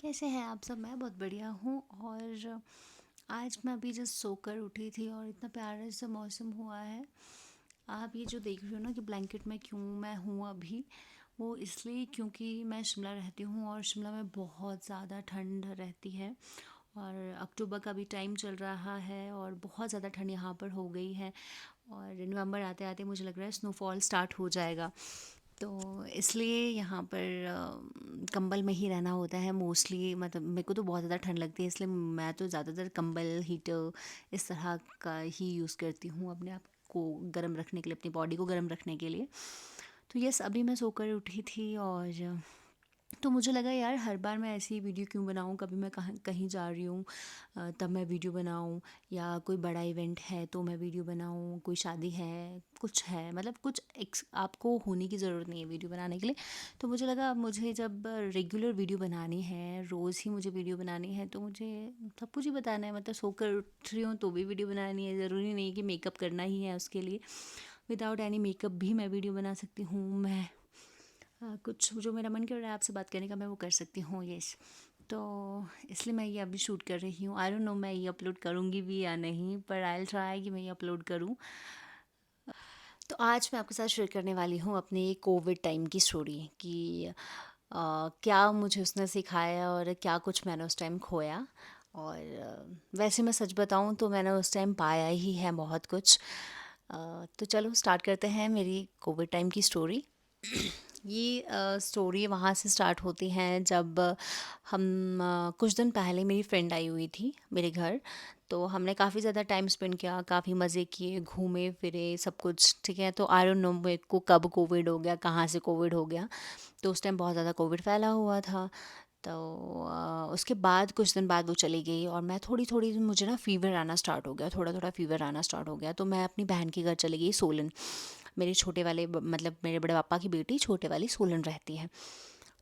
कैसे हैं आप सब? मैं बहुत बढ़िया हूँ। और आज मैं अभी जस्ट सोकर उठी थी और इतना प्यारा सा मौसम हुआ है। आप ये जो देख रहे हो ना कि ब्लैंकेट में क्यों मैं हूँ अभी, वो इसलिए क्योंकि मैं शिमला रहती हूँ और शिमला में बहुत ज़्यादा ठंड रहती है। और अक्टूबर का भी टाइम चल रहा है और बहुत ज़्यादा ठंड यहाँ पर हो गई है। और नवंबर आते आते मुझे लग रहा है स्नोफॉल स्टार्ट हो जाएगा। तो इसलिए यहाँ पर कंबल में ही रहना होता है मोस्टली। मतलब मेरे को तो बहुत ज़्यादा ठंड लगती है, इसलिए मैं तो ज़्यादातर कंबल हीटर इस तरह का ही यूज़ करती हूँ अपने आप को गर्म रखने के लिए, अपनी बॉडी को गर्म रखने के लिए। तो यस, अभी मैं सोकर उठी थी और तो मुझे लगा यार हर बार मैं ऐसी वीडियो क्यों बनाऊँ। कभी मैं कहीं कहीं जा रही हूँ तब मैं वीडियो बनाऊँ, या कोई बड़ा इवेंट है तो मैं वीडियो बनाऊँ, कोई शादी है, कुछ है, मतलब कुछ आपको होने की ज़रूरत नहीं है वीडियो बनाने के लिए। तो मुझे लगा मुझे जब रेगुलर वीडियो बनानी है, रोज़ ही मुझे वीडियो बनानी है, तो मुझे सब कुछ ही बताना है। मतलब सोकर उठ रही हूँ तो भी वीडियो बनानी है, ज़रूरी नहीं कि मेकअप करना ही है उसके लिए। विदाउट एनी मेकअप भी मैं वीडियो बना सकती हूँ। मैं कुछ जो मेरा मन कर रहा है आपसे बात करने का, मैं वो कर सकती हूँ। यस, तो इसलिए मैं ये अभी शूट कर रही हूँ। आई डोंट नो मैं ये अपलोड करूँगी भी या नहीं, पर आई विल ट्राई कि मैं ये अपलोड करूँ। तो आज मैं आपके साथ शेयर करने वाली हूँ अपने कोविड टाइम की स्टोरी कि क्या मुझे उसने सिखाया और क्या कुछ मैंने उस टाइम खोया। और वैसे मैं सच बताऊँ तो मैंने उस टाइम पाया ही है बहुत कुछ। तो चलो स्टार्ट करते हैं मेरी कोविड टाइम की स्टोरी। ये स्टोरी वहाँ से स्टार्ट होती हैं जब हम कुछ दिन पहले मेरी फ्रेंड आई हुई थी मेरे घर। तो हमने काफ़ी ज़्यादा टाइम स्पेंड किया, काफ़ी मज़े किए, घूमे फिरे, सब कुछ ठीक है। तो आई डोंट नो मेरे को कब कोविड हो गया, कहाँ से कोविड हो गया। तो उस टाइम बहुत ज़्यादा कोविड फैला हुआ था। तो उसके बाद कुछ दिन बाद वो चली गई और मैं थोड़ी थोड़ी मुझे ना फ़ीवर आना स्टार्ट हो गया, थोड़ा थोड़ा फ़ीवर आना स्टार्ट हो गया। तो मैं अपनी बहन के घर चली गई सोलन। मेरे छोटे वाले मतलब मेरे बड़े पापा की बेटी छोटे वाली सोलन रहती है।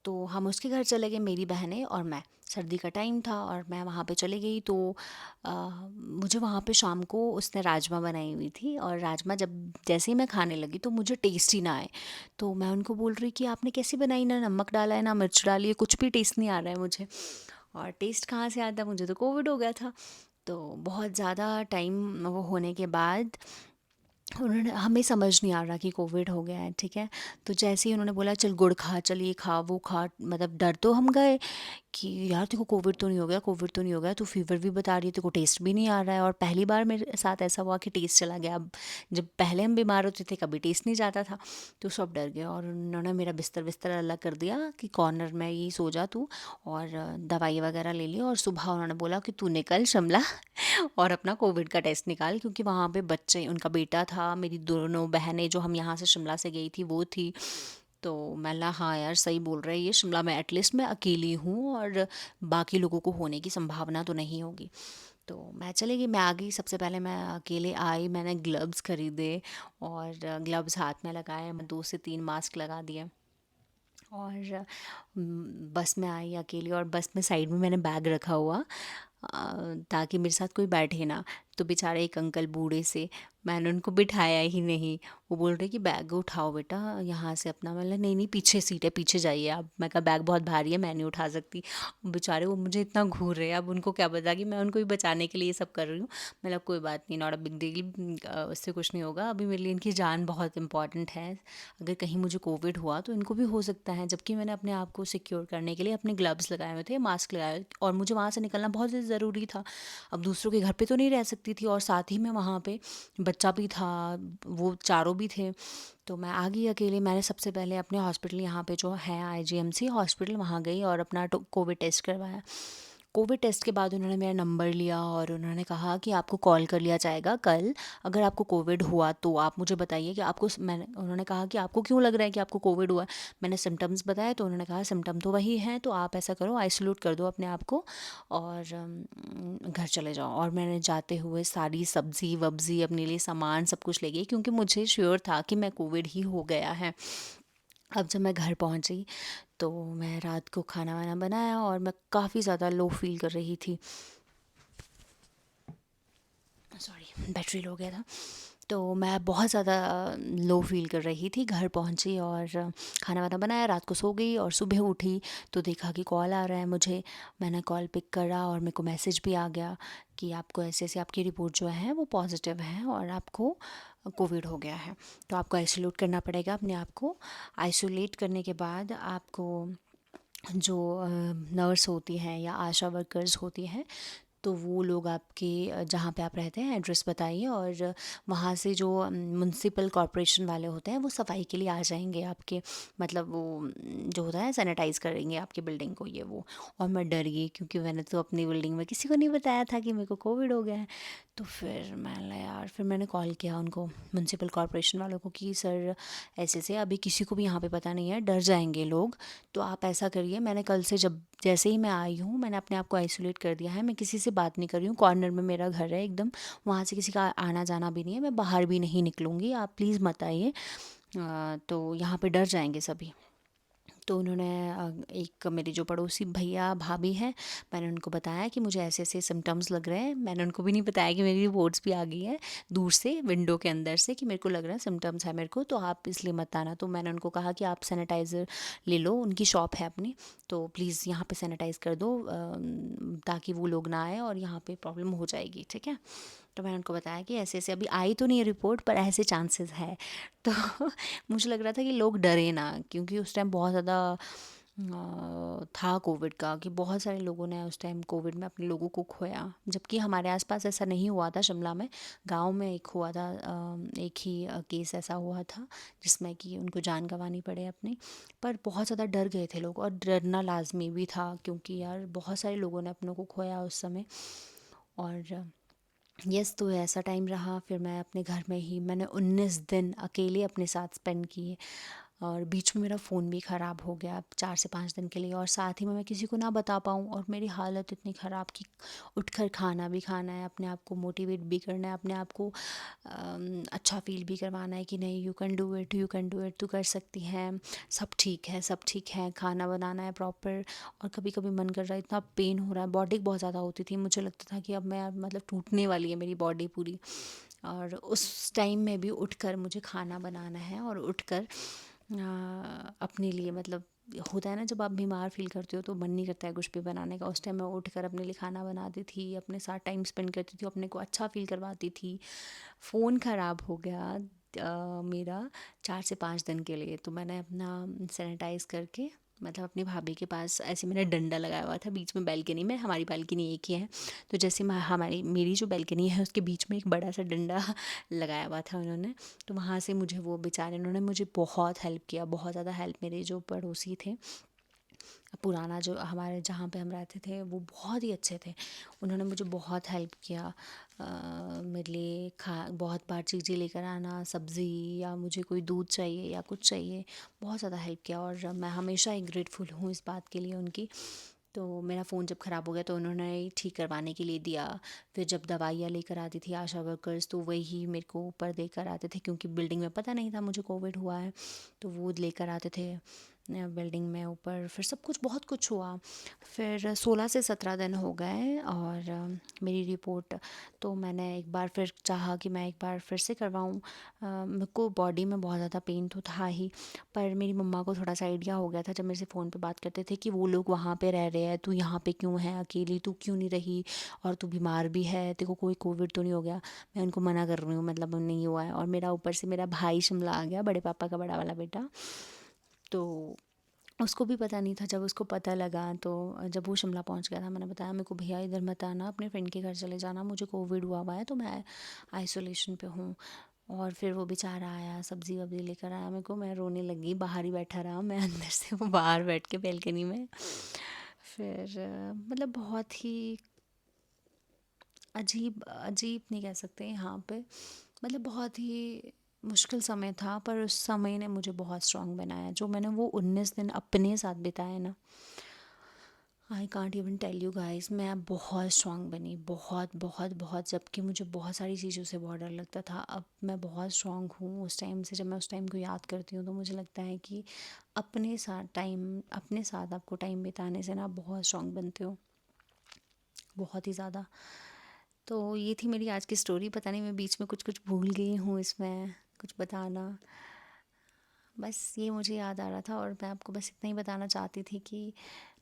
तो हम उसके घर चले गए, मेरी बहनें और मैं। सर्दी का टाइम था और मैं वहाँ पे चली गई। तो मुझे वहाँ पे शाम को उसने राजमा बनाई हुई थी और राजमा जब जैसे ही मैं खाने लगी तो मुझे टेस्ट ही ना आए। तो मैं उनको बोल रही कि आपने कैसी बनाई, ना नमक डाला है ना मिर्च डाली है, कुछ भी टेस्ट नहीं आ रहा है मुझे। और टेस्ट कहाँ से आता, मुझे तो कोविड हो गया था। तो बहुत ज़्यादा टाइम वो होने के बाद उन्होंने, हमें समझ नहीं आ रहा कि कोविड हो गया है ठीक है। तो जैसे ही उन्होंने बोला चल गुड़ खा, चल ये खा वो खा, मतलब डर तो हम गए कि यार तेको कोविड तो नहीं हो गया, कोविड तो नहीं हो गया, तू फीवर भी बता रही है, तेको टेस्ट भी नहीं आ रहा है। और पहली बार मेरे साथ ऐसा हुआ कि टेस्ट चला गया। अब जब पहले हम बीमार होते थे कभी टेस्ट नहीं जाता था। तो सब डर गए और उन्होंने मेरा बिस्तर बिस्तर अलग कर दिया कि कॉर्नर में ही सो जा तू, और दवाई वगैरह ले ली। और सुबह उन्होंने बोला कि तू निकल शिमला और अपना कोविड का टेस्ट निकाल, क्योंकि वहाँ पे बच्चे, उनका बेटा था, मेरी दोनों बहनें जो हम यहाँ से शिमला से गई थी वो थी। तो मैं ला हाँ यार सही बोल रहे हैं, ये शिमला में एटलीस्ट मैं अकेली हूँ और बाकी लोगों को होने की संभावना तो नहीं होगी। तो मैं चली गई, मैं आ गई। सबसे पहले मैं अकेले आई, मैंने ग्लव्स खरीदे और ग्लव्स हाथ में लगाए, मैं 2 से 3 मास्क लगा दिए। और बस में आई अकेली और बस में साइड में मैंने बैग रखा हुआ ताकि मेरे साथ कोई बैठे ना। तो बेचारे एक अंकल बूढ़े से, मैंने उनको बिठाया ही नहीं। वो बोल रहे कि बैग उठाओ बेटा यहाँ से अपना। मतलब नहीं नहीं, पीछे सीट है, पीछे जाइए आप। मैं कहा बैग बहुत भारी है, मैं नहीं उठा सकती। बेचारे वो मुझे इतना घूर रहे हैं, अब उनको क्या पता कि मैं उनको भी बचाने के लिए ये सब कर रही हूँ। मतलब कोई बात नहीं, नॉट अ बिग डील, उससे कुछ नहीं होगा। अभी मेरे लिए इनकी जान बहुत इंपॉर्टेंट है। अगर कहीं मुझे कोविड हुआ तो इनको भी हो सकता है। जबकि मैंने अपने आप को सिक्योर करने के लिए अपने ग्लव्स लगाए हुए थे, मास्क लगाए, और मुझे वहाँ से निकलना बहुत ज़रूरी था। अब दूसरों के घर पे तो नहीं रह सकती थी और साथ ही में वहाँ पे बच्चा भी था, वो चारों भी थे। तो मैं आ गई अकेले। मैंने सबसे पहले अपने हॉस्पिटल यहाँ पे जो है आईजीएमसी हॉस्पिटल, वहाँ गई और अपना कोविड टेस्ट करवाया। कोविड टेस्ट के बाद उन्होंने मेरा नंबर लिया और उन्होंने कहा कि आपको कॉल कर लिया जाएगा कल। अगर आपको कोविड हुआ तो आप मुझे बताइए कि आपको, मैंने, उन्होंने कहा कि आपको क्यों लग रहा है कि आपको कोविड हुआ है। मैंने सिम्टम्स बताए तो उन्होंने कहा सिम्टम तो वही हैं, तो आप ऐसा करो आइसोलेट कर दो अपने आप को और घर चले जाओ। और मैंने जाते हुए सारी सब्ज़ी वब्ज़ी अपने लिए सामान सब कुछ ले गई, क्योंकि मुझे श्योर था कि मैं कोविड ही हो गया है। अब जब मैं घर पहुंची तो मैं रात को खाना वाना बनाया और मैं काफ़ी ज़्यादा लो फील कर रही थी। सॉरी, बैटरी लो गया था। तो मैं बहुत ज़्यादा लो फ़ील कर रही थी। घर पहुंची और खाना वाना बनाया, रात को सो गई और सुबह उठी तो देखा कि कॉल आ रहा है मुझे। मैंने कॉल पिक करा और मेरे को मैसेज भी आ गया कि आपको ऐसे-ऐसे आपकी रिपोर्ट जो है वो पॉज़िटिव है और आपको कोविड हो गया है। तो आपको आइसोलेट करना पड़ेगा अपने आप को। आइसोलेट करने के बाद आपको जो नर्स होती हैं या आशा वर्कर्स होती हैं, तो वो लोग आपके जहाँ पे आप रहते हैं एड्रेस बताइए और वहाँ से जो म्युनिसिपल कॉरपोरेशन वाले होते हैं वो सफाई के लिए आ जाएंगे आपके, मतलब वो जो होता है सैनिटाइज़ करेंगे आपकी बिल्डिंग को, ये वो। और मैं डर गई क्योंकि मैंने तो अपनी बिल्डिंग में किसी को नहीं बताया था कि मेरे को कोविड हो गया है। तो फिर मैंने यार, फिर मैंने कॉल किया उनको, म्युनिसिपल कॉरपोरेशन वालों को, कि सर ऐसे से अभी किसी को भी यहाँ पे पता नहीं है, डर जाएंगे लोग, तो आप ऐसा करिए, मैंने कल से जब जैसे ही मैं आई हूँ मैंने अपने आप को आइसोलेट कर दिया है, मैं किसी से बात नहीं कर रही हूँ, कॉर्नर में मेरा घर है एकदम, वहाँ से किसी का आना जाना भी नहीं है, मैं बाहर भी नहीं निकलूँगी, आप प्लीज़ मत आइए, तो यहाँ पे डर जाएंगे सभी। तो उन्होंने एक मेरे जो पड़ोसी भैया भाभी हैं, मैंने उनको बताया कि मुझे ऐसे ऐसे सिम्टम्स लग रहे हैं। मैंने उनको भी नहीं बताया कि मेरी रिपोर्ट्स भी आ गई है दूर से, विंडो के अंदर से, कि मेरे को लग रहा है सिम्टम्स है मेरे को, तो आप इसलिए मत आना। तो मैंने उनको कहा कि आप सैनिटाइज़र ले लो, उनकी शॉप है अपनी, तो प्लीज़ यहाँ पे सैनिटाइज़ कर दो, ताकि वो लोग ना आए और यहाँ पे प्रॉब्लम हो जाएगी, ठीक है। तो मैंने उनको बताया कि ऐसे ऐसे अभी आई तो नहीं है रिपोर्ट, पर ऐसे चांसेस है। तो मुझे लग रहा था कि लोग डरे ना, क्योंकि उस टाइम बहुत ज़्यादा था कोविड का, कि बहुत सारे लोगों ने उस टाइम कोविड में अपने लोगों को खोया, जबकि हमारे आसपास ऐसा नहीं हुआ था। शिमला में गांव में एक हुआ था, एक ही केस ऐसा हुआ था जिसमें कि उनको जान गंवानी पड़े अपनी, पर बहुत ज़्यादा डर गए थे लोग, और डरना लाजमी भी था क्योंकि यार बहुत सारे लोगों ने अपनों को खोया उस समय। और यस, तो ऐसा टाइम रहा, फिर मैं अपने घर में ही मैंने 19 दिन अकेले अपने साथ स्पेंड किए, और बीच में मेरा फ़ोन भी ख़राब हो गया 4 से 5 दिन के लिए, और साथ ही में मैं किसी को ना बता पाऊँ, और मेरी हालत इतनी ख़राब कि उठकर खाना भी खाना है, अपने आप को मोटिवेट भी करना है, अपने आप को अच्छा फील भी करवाना है कि नहीं, you can do it, you can do it, तू कर सकती है, सब ठीक है, सब ठीक है, खाना बनाना है प्रॉपर। और कभी कभी मन कर रहा है, इतना पेन हो रहा है, बॉडी बहुत ज़्यादा होती थी, मुझे लगता था कि अब मैं, मतलब टूटने वाली है मेरी बॉडी पूरी। और उस टाइम में भी उठकर मुझे खाना बनाना है, और उठकर अपने लिए, मतलब होता है ना जब आप बीमार फील करते हो तो मन नहीं करता है कुछ भी बनाने का, उस टाइम मैं उठकर अपने लिए खाना बनाती थी, अपने साथ टाइम स्पेंड करती थी, अपने को अच्छा फील करवाती थी। फ़ोन ख़राब हो गया मेरा 4 से 5 दिन के लिए, तो मैंने अपना सैनिटाइज़ करके, मतलब अपनी भाभी के पास ऐसे मैंने डंडा लगाया हुआ था बीच में, बालकनी में, हमारी बालकनी एक ही है, तो जैसे मैं, हमारी मेरी जो बालकनी है उसके बीच में एक बड़ा सा डंडा लगाया हुआ था उन्होंने, तो वहाँ से मुझे वो बेचारे, उन्होंने मुझे बहुत हेल्प किया, बहुत ज़्यादा हेल्प। मेरे जो पड़ोसी थे, पुराना जो हमारे जहाँ पे हम रहते थे, वो बहुत ही अच्छे थे, उन्होंने मुझे बहुत हेल्प किया। मेरे लिए बहुत बार चीज़ें लेकर आना, सब्ज़ी, या मुझे कोई दूध चाहिए या कुछ चाहिए, बहुत ज़्यादा हेल्प किया, और मैं हमेशा ही ग्रेटफुल हूँ इस बात के लिए उनकी। तो मेरा फ़ोन जब ख़राब हो गया तो उन्होंने ही ठीक करवाने के लिए दिया। फिर जब दवाइयाँ लेकर आती थी आशा वर्कर्स, तो वही मेरे को ऊपर देकर आते थे, क्योंकि बिल्डिंग में पता नहीं था मुझे कोविड हुआ है, तो वो लेकर आते थे बिल्डिंग में ऊपर। फिर सब कुछ, बहुत कुछ हुआ। फिर 16 से 17 दिन हो गए, और मेरी रिपोर्ट, तो मैंने एक बार फिर चाहा कि मैं एक बार फिर से करवाऊँ। मेरे को बॉडी में बहुत ज़्यादा पेन तो था ही, पर मेरी मम्मा को थोड़ा सा आइडिया हो गया था जब मेरे से फ़ोन पे बात करते थे कि वो लोग वहाँ पे रह रहे हैं, तू यहाँ पे क्यों है अकेली, तू क्यों नहीं रही, और तू बीमार भी है, तेरे को कोई कोविड तो नहीं हो गया। मैं उनको मना कर रही हूँ, मतलब नहीं हुआ है, और मेरा ऊपर से मेरा भाई शिमला आ गया, बड़े पापा का बड़ा वाला बेटा, तो उसको भी पता नहीं था। जब उसको पता लगा, तो जब वो शिमला पहुंच गया था, मैंने बताया मेरे को, भैया इधर मत आना, अपने फ्रेंड के घर चले जाना, मुझे कोविड हुआ है, तो मैं आइसोलेशन पे हूँ। और फिर वो बेचारा आया, सब्ज़ी वब्ज़ी लेकर आया मेरे को, मैं रोने लगी, बाहर ही बैठा रहा, मैं अंदर से वो बाहर बैठ के बेलकनी में। फिर मतलब बहुत ही अजीब अजीब नहीं कह सकते यहाँ पे, मतलब बहुत ही मुश्किल समय था, पर उस समय ने मुझे बहुत स्ट्रांग बनाया, जो मैंने वो 19 दिन अपने साथ बिताए ना, I can't even tell you guys, मैं बहुत स्ट्रांग बनी, बहुत बहुत बहुत, जबकि मुझे बहुत सारी चीज़ों से बहुत डर लगता था, अब मैं बहुत स्ट्रांग हूँ उस टाइम से। जब मैं उस टाइम को याद करती हूँ तो मुझे लगता है कि अपने साथ आपको टाइम बिताने से ना बहुत स्ट्रांग बनते हो, बहुत ही ज़्यादा। तो ये थी मेरी आज की स्टोरी। पता नहीं मैं बीच में कुछ कुछ भूल गई हूँ इसमें कुछ बताना। बस ये मुझे याद आ रहा था और मैं आपको बस इतना ही बताना चाहती थी कि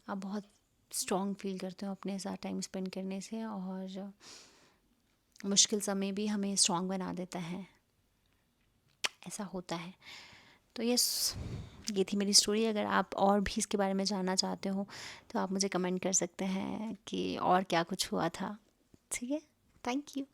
आप बहुत स्ट्रॉन्ग फील करते हो अपने साथ टाइम स्पेंड करने से, और मुश्किल समय भी हमें स्ट्रॉन्ग बना देता है, ऐसा होता है। तो यस, ये थी मेरी स्टोरी। अगर आप और भी इसके बारे में जानना चाहते हो तो आप मुझे कमेंट कर सकते हैं कि और क्या कुछ हुआ था। ठीक है, थैंक यू।